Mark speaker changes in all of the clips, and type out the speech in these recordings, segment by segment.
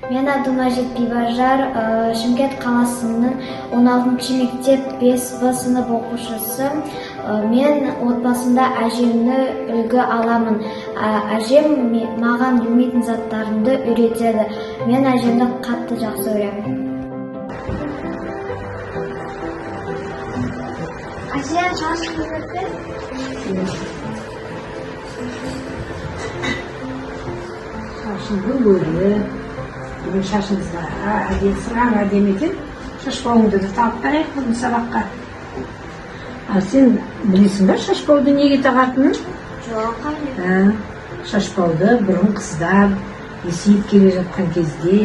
Speaker 1: Мен атым Ажет Бибажар, Шымкент қаласының 16 мектеп 5 сынып оқушысы. Мен отбасында әжемді үлгі аламын. Әжем маған білмейтін заттарымды үйретеді. Мен әжемді қатты жақсы көремін. Әжем шашын үйретті?
Speaker 2: Шашыңды бөлі, шашыңызға сырғаң әдемі екен, шашпауыңды да тағып қарайық бүгін сабаққа. Сен білесің ба шашпауды неге тағатынын?
Speaker 1: Жоқ, әлі.
Speaker 2: Шашпауды бұрын қыздар есейіп келе жатқан кезде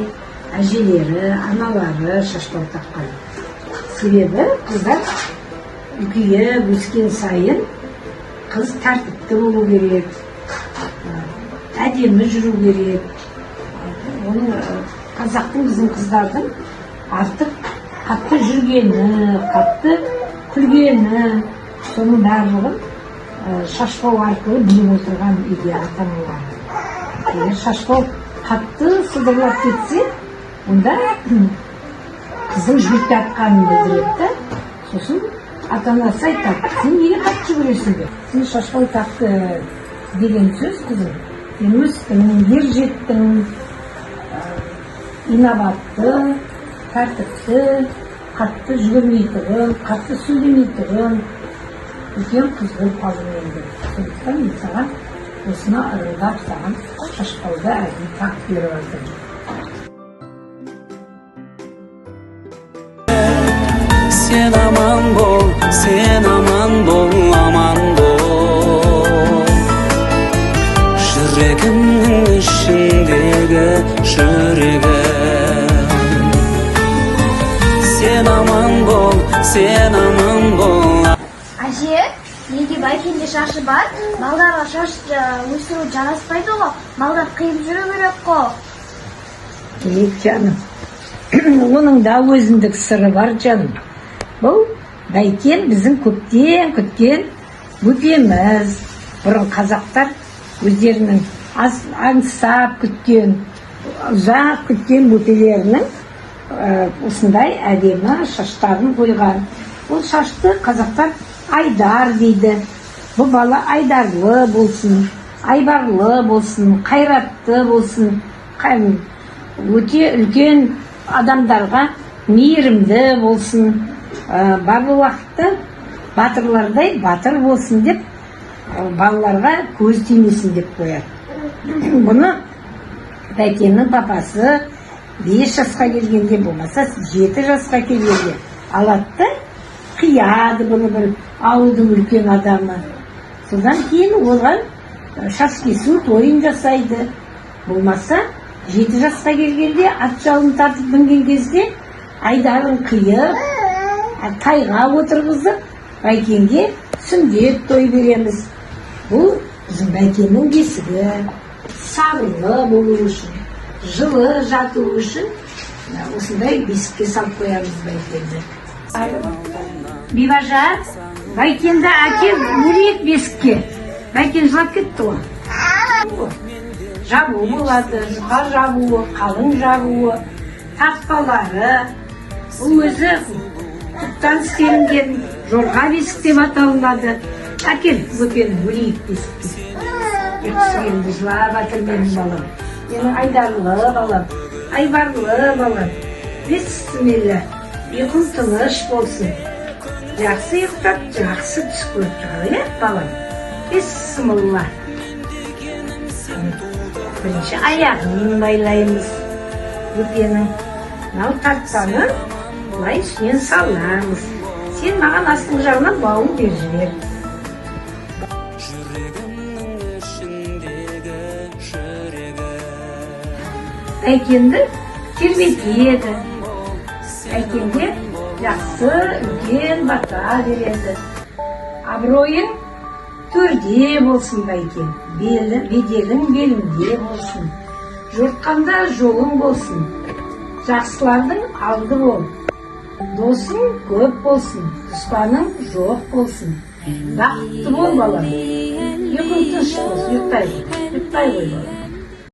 Speaker 2: әжелері, аналары шашпау таққан. Себебі қыздар үлкейіп өскен сайын қыз тәртіпті болу керек, әдемі жүру керек. Оның қазақтың біздің қыздардың артық қатты жүргені, қатты күлгені, соның барлығын шашпау арқылы біліп отырған үйде ата-аналар. Егер шашпау қатты сылдырлап кетсе, онда қыздың жүрек тартқанын білдіреді. Сосын ата-анасы айтады, сен неге қатты жүгіресің деп? Сен шашпау тақты деген сөз қызым. Сен өстің, ер жеттің, инабатты, тәртіпті, қатты жүгірмейтұғын, қатты сөйлемейтұғын, үлкен қыз болып қалдың енді. Сондықтан мен саған осыны ырылдап саған шашпауды әдейі тағып беріп алдым.
Speaker 3: Sen aman bol, aman bol. Yüreğimin içindeki yüreğim. Sen aman bol.
Speaker 1: Әже, неге байкенде шашы бар? Малдарға шаш өсіру жараспайды ғой. Малдар қиып жүру керек қой.
Speaker 2: Жаным, оның да өзіндік сыры бар жаным. Бұл бәйкен біздің көптен күткен бөпеміз. Бұрын қазақтар өздерінің аңсап күткен, ұзақ күткен бөпелерінің осындай әдемі шаштарын қойған. Бұл шашты қазақтар айдар дейді. Бұл бала айдарлы болсын, айбарлы болсын, қайратты болсын, өте үлкен адамдарға мейірімді болсын, барлық уақытта батырлардай батыр болсын деп, балаларға көз тимесін деп қояды. Бұны бәйкеннің папасы 5 жасқа келгенде, болмаса 7 жасқа келгенде алады, қияды бұны бір ауылдың үлкен адамы. Содан кейін оған шаш кесу тойын жасайды. Болмаса 7 жасқа келгенде ат жалын тартып мінген кезде айдарын қиып, тайға отырғызып, бәйкенге сүндет той береміз. Бұл біздің бәйкеннің бесігі. Сабырлы болу үшін, жылы жату үшін осындай бесікке салып қоямыз бәйкенді. Бибажар, бәйкенді әкел өрек бесікке. Бәйкен жылап кетті ғой. Жабуы болады, жұқа жабуы, қалың жабуы, тартпалары. Бұл өзі құттан істелінген жорға бесік деп аталынады. Әкел бөпені өрек бесікке. Енді жылап атыр менің балам. Менің айдарлы балам, айбарлы балам. Бесмеллә, ұйқың тыныш болсын. Жақсы ұйықтап, жақсы түс көріп жағы, балам. Бесмеллә. Бірінші аяғын байлаймыз. Бөпенің мынау тартқанын бұлай ішінен саламыз. Сен маған астың жағынан бауын беріп жібер. Бәйкенді тербетеді. Бәйкенге жақсы үлкен бата береді. Абыройың төрде болсын бәйкен, беделің беліңде болсын. Жортқанда жолың болсын, жақсылардың алды бол. Досың көп болсын, дұспаның жоқ болсын. Бақытты бол балам. Ұйқың тыныш болсын, ұйықтай ғой балам.